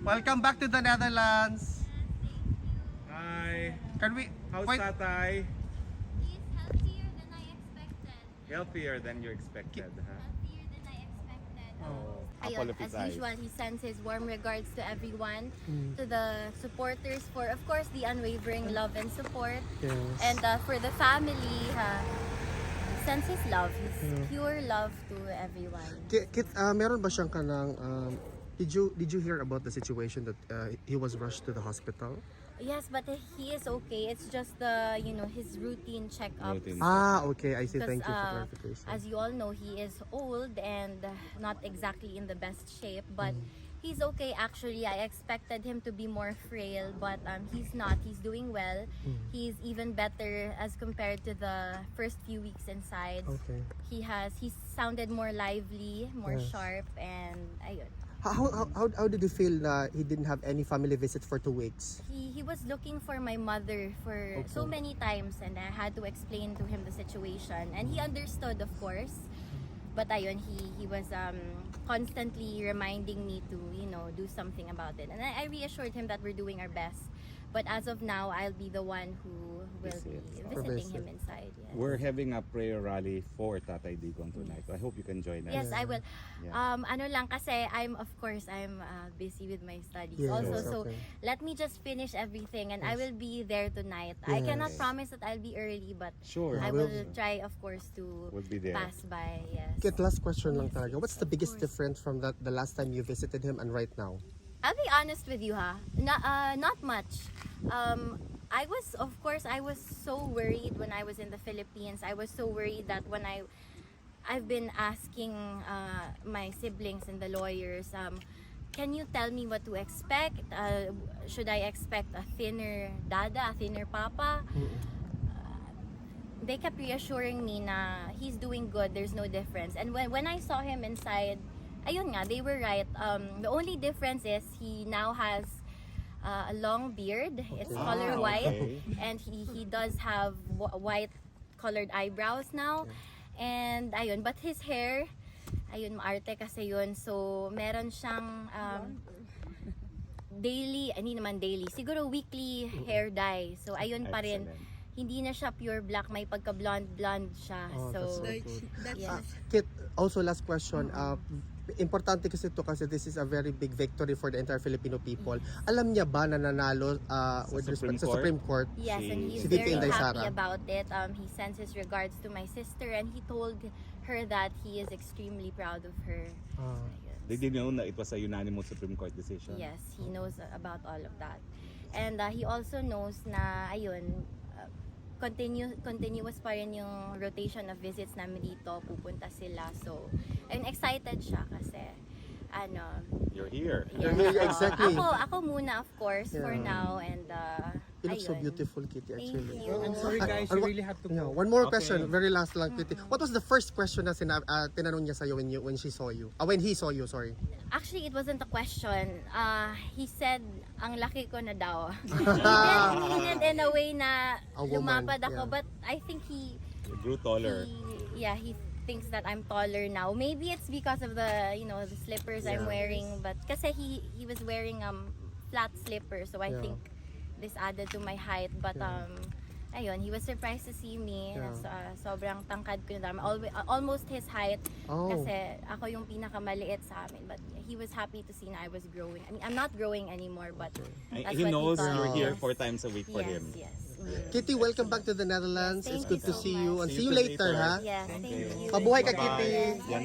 Welcome back to the Netherlands. Hi. Can we How's wait? Tatay? He's healthier than I expected. Healthier than you expected, huh? Healthier than I expected. Oh. Ayun, as usual, he sends his warm regards to everyone, to the supporters for, of course, the unwavering love and support. Yes. And for the family, he sends his love, his pure love to everyone. Kit, meron ba siyang kanang did you hear about the situation that he was rushed to the hospital? Yes, but he is okay. It's just the, his routine checkups. Routine. Okay, I see. Because, Thank you for clarification. as you all know, he is old and not exactly in the best shape, but he's okay actually. I expected him to be more frail, but he's not. He's doing well. He's even better as compared to the first few weeks inside. Okay. He sounded more lively, more Yes. sharp, and ayun. How did you feel na he didn't have any family visit for 2 weeks? He was looking for my mother for so many times, and I had to explain to him the situation, and he understood, of course. But ayun, he was constantly reminding me to do something about it, and I reassured him that we're doing our best. But as of now, I'll be the one who will be visiting him inside. Yes. We're having a prayer rally for Tatay Digong tonight. I hope you can join us. Yes, I will. Yeah. Ano lang kasi I'm busy with my studies Yes, also. So okay. let me just finish everything and I will be there tonight. I Yes. cannot promise that I'll be early, but Sure. I will try, of course, to We'll be there. pass by. Yes. Kit, last question lang talaga. What's the biggest difference from the last time you visited him and right now? I'll be honest with you, not much. I was so worried when I was in the Philippines. I was so worried that when I've been asking my siblings and the lawyers, can you tell me what to expect? Should I expect a thinner dada, a thinner papa? They kept reassuring me na he's doing good, there's no difference. And when I saw him inside, ayun nga, they were right. The only difference is he now has a long beard. It's color white, okay. and he does have white colored eyebrows now. And ayun, but his hair, ayun, maarte kasi yun. So meron siyang daily, hindi naman daily, siguro weekly hair dye. So ayun pa rin. Excellent. Hindi na siya pure black, may pagka blonde siya. That's So so good. yes. Kit, also last question. Importante kasi ito kasi this is a very big victory for the entire Filipino people. Alam niya ba na nanalo with Supreme respect sa Court? Supreme Court? Yes, and he's Si Vicky very Inday happy Sara. about it. He sends his regards to my sister, and he told her that he is extremely proud of her. Ayun. Did you know that it was a unanimous Supreme Court decision? Yes, he knows about all of that. And he also knows na, ayun, continuous pa rin yung rotation of visits namin dito. Pupunta sila. So, I'm excited siya kasi, You're here. yes. Exactly. Ako muna, of course, for Yeah. now. And, You look so ayun. beautiful, Kitty, actually. Thank you. I'm sorry guys, you really have to Yeah, go. one more Okay. question, very last lang, Kitty. What was the first question na tinanong niya sa'yo when she saw you? When he saw you, sorry. Actually, it wasn't a question. He said, ang laki ko na daw. he did in a way na A woman, lumapad ako. yeah. But I think he You grew taller. he thinks that I'm taller now. Maybe it's because of the, the slippers I'm Yeah. wearing. But kasi he was wearing flat slippers. So I Yeah. think this added to my height. But ayun, he was surprised to see me. Yeah. Sobrang tangkad ko na. Almost his height. Oh. Kasi ako yung pinakamaliit sa amin. But he was happy to see na I was growing. I mean, I'm not growing anymore, but that's He what knows thought. you're here Yes. 4 times a week for Yes, him. yes. Kitty, welcome back to the Netherlands. Yes, It's thank good to you so see you. much. And See see you you later, later. ha? Yes, thank you. Mabuhay ka, Bye. Kitty. Yan